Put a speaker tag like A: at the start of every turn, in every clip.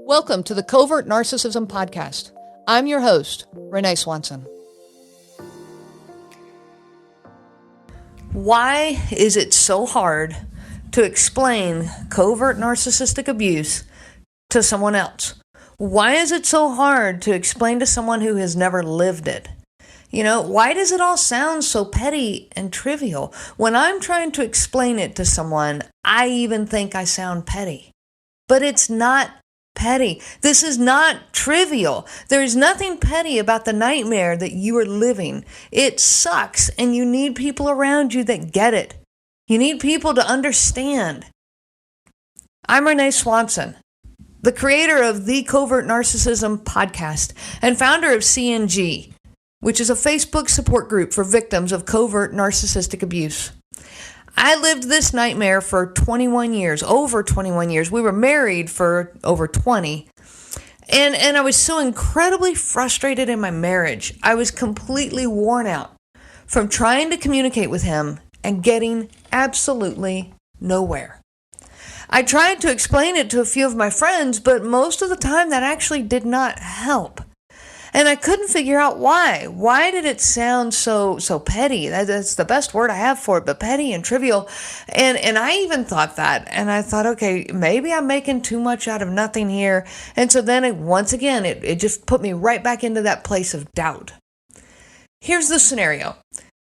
A: Welcome to the Covert Narcissism Podcast. I'm your host, Renee Swanson. Why is it so hard to explain covert narcissistic abuse to someone else? Why is it so hard to explain to someone who has never lived it? Why does it all sound so petty and trivial? When I'm trying to explain it to someone, I even think I sound petty. But it's not petty. This is not trivial. There is nothing petty about the nightmare that you are living. It sucks, and you need people around you that get it. You need people to understand. I'm Renee Swanson, the creator of the Covert Narcissism Podcast and founder of CNG, which is a Facebook support group for victims of covert narcissistic abuse. I lived this nightmare for 21 years, over 21 years. We were married for over 20. And I was so incredibly frustrated in my marriage. I was completely worn out from trying to communicate with him and getting absolutely nowhere. I tried to explain it to a few of my friends, but most of the time that actually did not help. And I couldn't figure out why. Why did it sound so petty? That's the best word I have for it, but petty and trivial. And I even thought that. And I thought, okay, maybe I'm making too much out of nothing here. And so then once again, it just put me right back into that place of doubt. Here's the scenario.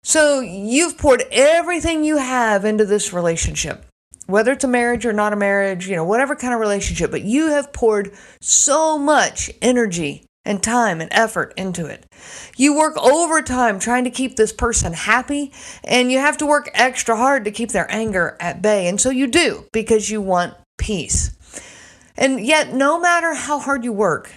A: So you've poured everything you have into this relationship, whether it's a marriage or not a marriage, whatever kind of relationship, but you have poured so much energy and time and effort into it. You work overtime trying to keep this person happy, and you have to work extra hard to keep their anger at bay. And so you do, because you want peace. And yet, no matter how hard you work,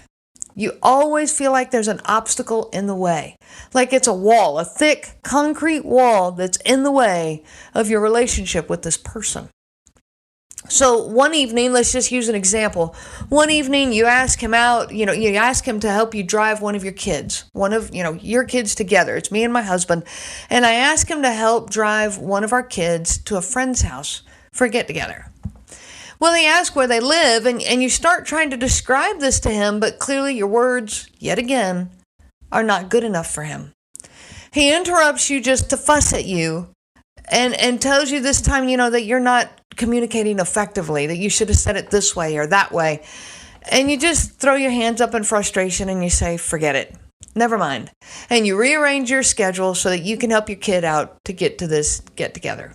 A: you always feel like there's an obstacle in the way. Like it's a wall, a thick concrete wall that's in the way of your relationship with this person. So one evening, let's just use an example. One evening you ask him out, you ask him to help you drive one of your kids, your kids together. It's me and my husband. And I ask him to help drive one of our kids to a friend's house for a get-together. Well, they ask where they live, and you start trying to describe this to him, but clearly your words, yet again, are not good enough for him. He interrupts you just to fuss at you and tells you this time, that you're not communicating effectively, that you should have said it this way or that way. And you just throw your hands up in frustration and you say, forget it. Never mind. And you rearrange your schedule so that you can help your kid out to get to this get together.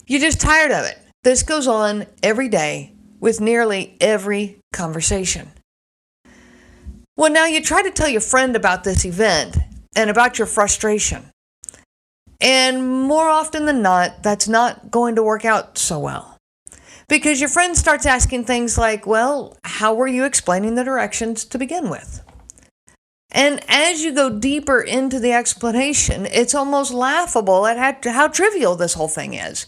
A: You're just tired of it. This goes on every day with nearly every conversation. Well, now you try to tell your friend about this event and about your frustration. And more often than not, that's not going to work out so well. Because your friend starts asking things like, well, how were you explaining the directions to begin with? And as you go deeper into the explanation, it's almost laughable at how trivial this whole thing is.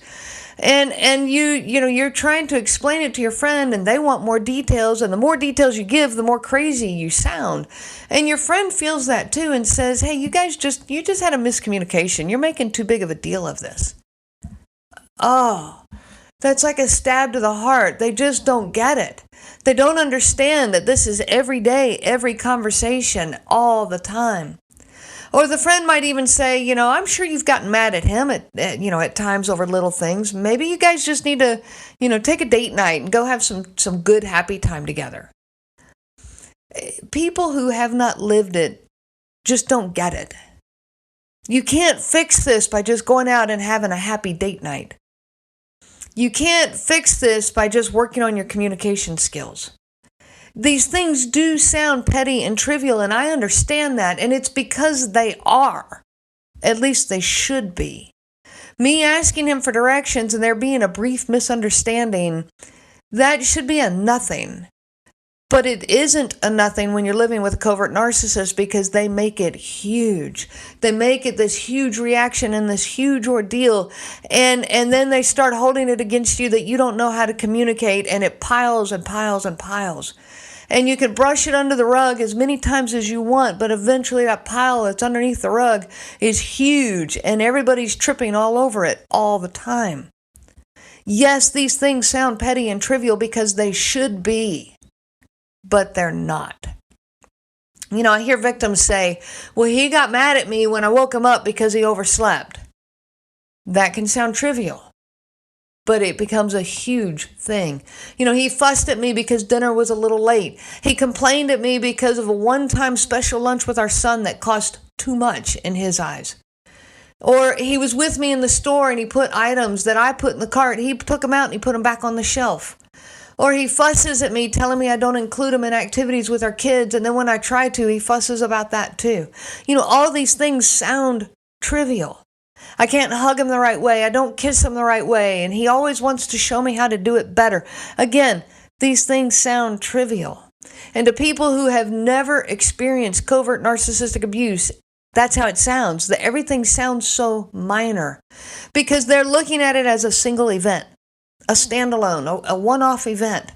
A: And you're trying to explain it to your friend, and they want more details, and the more details you give, the more crazy you sound. And your friend feels that too and says, hey, you just had a miscommunication. You're making too big of a deal of this. Oh, that's like a stab to the heart. They just don't get it. They don't understand that this is every day, every conversation, all the time. Or the friend might even say, I'm sure you've gotten mad at him at times over little things. Maybe you guys just need to, take a date night and go have some good, happy time together. People who have not lived it just don't get it. You can't fix this by just going out and having a happy date night. You can't fix this by just working on your communication skills. These things do sound petty and trivial, and I understand that, and it's because they are. At least they should be. Me asking him for directions and there being a brief misunderstanding, that should be a nothing. But it isn't a nothing when you're living with a covert narcissist, because they make it huge. They make it this huge reaction and this huge ordeal. And then they start holding it against you that you don't know how to communicate, and it piles and piles and piles. And you can brush it under the rug as many times as you want, but eventually that pile that's underneath the rug is huge, and everybody's tripping all over it all the time. Yes, these things sound petty and trivial because they should be. but they're not. I hear victims say, well, he got mad at me when I woke him up because he overslept. That can sound trivial, but it becomes a huge thing. He fussed at me because dinner was a little late. He complained at me because of a one-time special lunch with our son that cost too much in his eyes. Or he was with me in the store and he put items that I put in the cart. He took them out and he put them back on the shelf. Or he fusses at me telling me I don't include him in activities with our kids. And then when I try to, he fusses about that too. All these things sound trivial. I can't hug him the right way. I don't kiss him the right way. And he always wants to show me how to do it better. Again, these things sound trivial. And to people who have never experienced covert narcissistic abuse, that's how it sounds. That everything sounds so minor because they're looking at it as a single event, a standalone, a one-off event.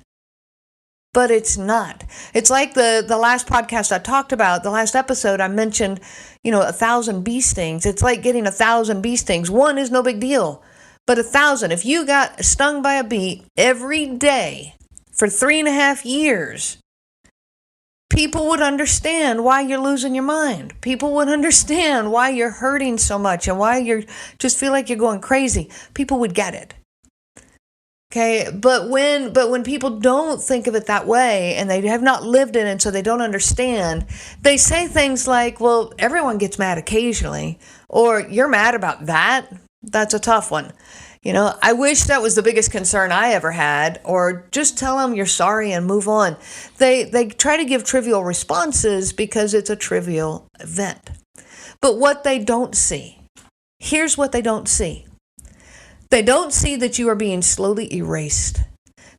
A: But it's not. It's like the last podcast I talked about, the last episode I mentioned, 1,000 bee stings. It's like getting 1,000 bee stings. One is no big deal, but 1,000. If you got stung by a bee every day for 3.5 years, people would understand why you're losing your mind. People would understand why you're hurting so much and why you just feel like you're going crazy. People would get it. Okay, but when people don't think of it that way and they have not lived it and so they don't understand, they say things like, well, everyone gets mad occasionally, or you're mad about that? That's a tough one. I wish that was the biggest concern I ever had, or just tell them you're sorry and move on. They try to give trivial responses because it's a trivial event. But what they don't see, here's what they don't see. They don't see that you are being slowly erased,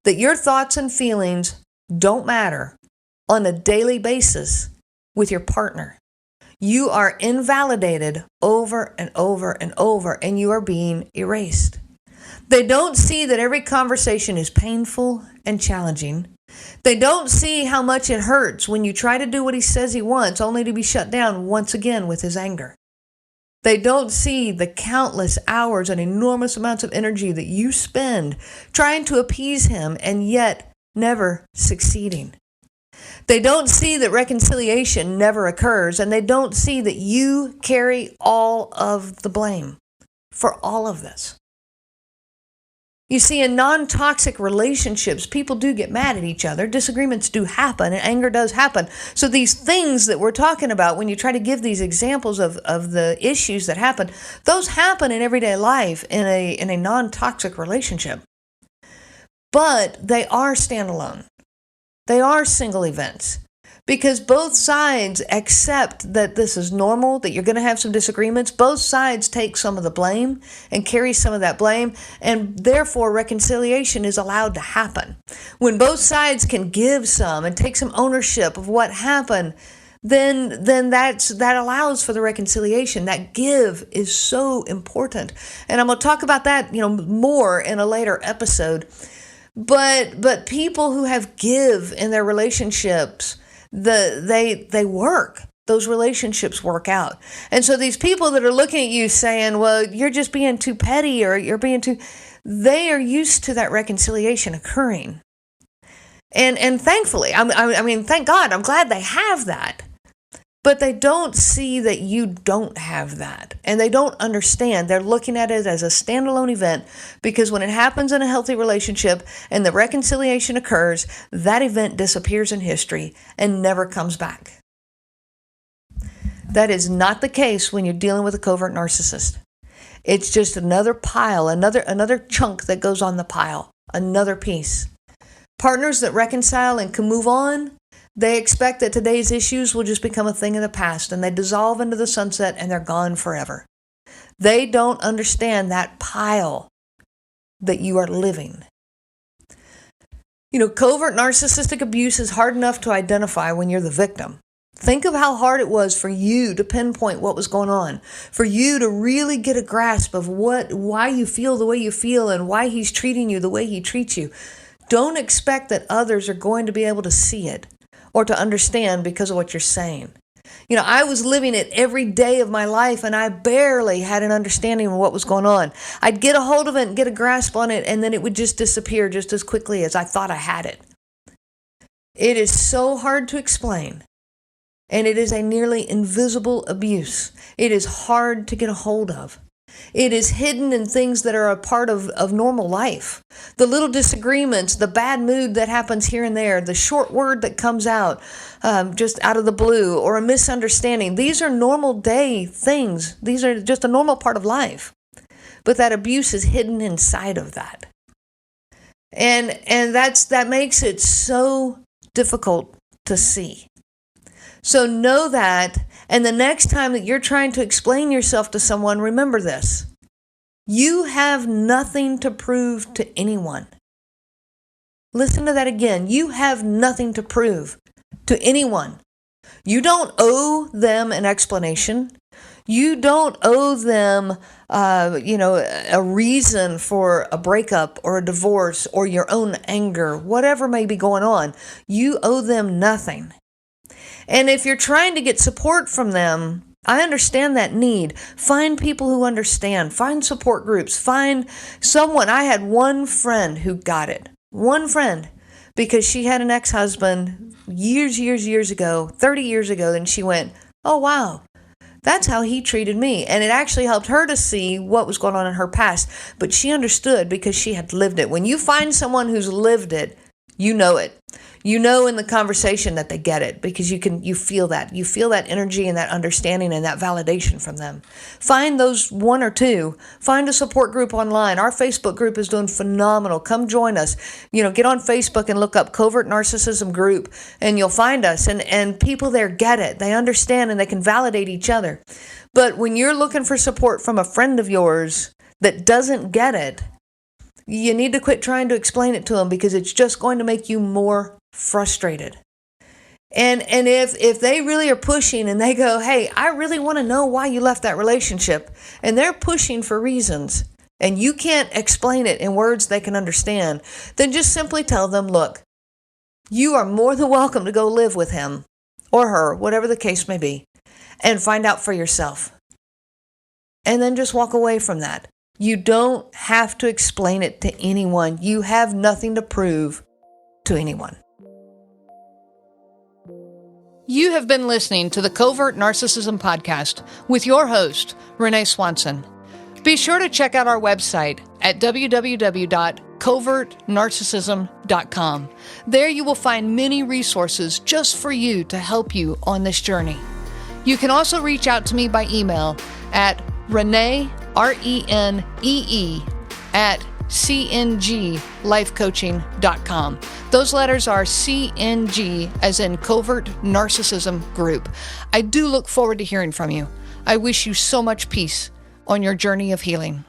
A: that your thoughts and feelings don't matter on a daily basis with your partner. You are invalidated over and over and over, and you are being erased. They don't see that every conversation is painful and challenging. They don't see how much it hurts when you try to do what he says he wants, only to be shut down once again with his anger. They don't see the countless hours and enormous amounts of energy that you spend trying to appease him and yet never succeeding. They don't see that reconciliation never occurs, and they don't see that you carry all of the blame for all of this. You see, in non-toxic relationships, people do get mad at each other. Disagreements do happen, and anger does happen. So these things that we're talking about, when you try to give these examples of the issues that happen, those happen in everyday life in a non-toxic relationship. But they are standalone. They are single events. Because both sides accept that this is normal, that you're going to have some disagreements. Both sides take some of the blame and carry some of that blame, and therefore reconciliation is allowed to happen. When both sides can give some and take some ownership of what happened, then that allows for the reconciliation. That give is so important. And I'm going to talk about that, more in a later episode. But people who have give in their relationships, they work. Those relationships work out. And so these people that are looking at you saying, well, you're just being too petty or you're being too, they are used to that reconciliation occurring. And thankfully, I mean, thank God, I'm glad they have that. But they don't see that you don't have that. And they don't understand. They're looking at it as a standalone event, because when it happens in a healthy relationship and the reconciliation occurs, that event disappears in history and never comes back. That is not the case when you're dealing with a covert narcissist. It's just another pile, another chunk that goes on the pile, another piece. Partners that reconcile and can move on, they expect that today's issues will just become a thing of the past, and they dissolve into the sunset and they're gone forever. They don't understand that pile that you are living. Covert narcissistic abuse is hard enough to identify when you're the victim. Think of how hard it was for you to pinpoint what was going on, for you to really get a grasp of why you feel the way you feel and why he's treating you the way he treats you. Don't expect that others are going to be able to see it or to understand because of what you're saying. I was living it every day of my life, and I barely had an understanding of what was going on. I'd get a hold of it and get a grasp on it, and then it would just disappear just as quickly as I thought I had it. It is so hard to explain. And it is a nearly invisible abuse. It is hard to get a hold of. It is hidden in things that are a part of normal life. The little disagreements, the bad mood that happens here and there, the short word that comes out just out of the blue, or a misunderstanding. These are normal day things. These are just a normal part of life. But that abuse is hidden inside of that. And that makes it so difficult to see. So know that, and the next time that you're trying to explain yourself to someone, remember this. You have nothing to prove to anyone. Listen to that again. You have nothing to prove to anyone. You don't owe them an explanation. You don't owe them, a reason for a breakup or a divorce or your own anger, whatever may be going on. You owe them nothing. And if you're trying to get support from them, I understand that need. Find people who understand. Find support groups. Find someone. I had one friend who got it. One friend. Because she had an ex-husband years ago, 30 years ago. And she went, oh, wow, that's how he treated me. And it actually helped her to see what was going on in her past. But she understood because she had lived it. When you find someone who's lived it, you know it. You know in the conversation that they get it because you feel that. You feel that energy and that understanding and that validation from them. Find those one or two. Find a support group online. Our Facebook group is doing phenomenal. Come join us. Get on Facebook and look up Covert Narcissism Group and you'll find us. And people there get it. They understand and they can validate each other. But when you're looking for support from a friend of yours that doesn't get it, you need to quit trying to explain it to them because it's just going to make you more frustrated. And if they really are pushing and they go, hey, I really want to know why you left that relationship, and they're pushing for reasons, and you can't explain it in words they can understand, then just simply tell them, look, you are more than welcome to go live with him or her, whatever the case may be, and find out for yourself. And then just walk away from that. You don't have to explain it to anyone. You have nothing to prove to anyone. You have been listening to the Covert Narcissism Podcast with your host, Renee Swanson. Be sure to check out our website at www.covertnarcissism.com. There you will find many resources just for you to help you on this journey. You can also reach out to me by email at Renee, RENEE, at cnglifecoaching.com. Those letters are CNG, as in Covert Narcissism Group. I do look forward to hearing from you. I wish you so much peace on your journey of healing.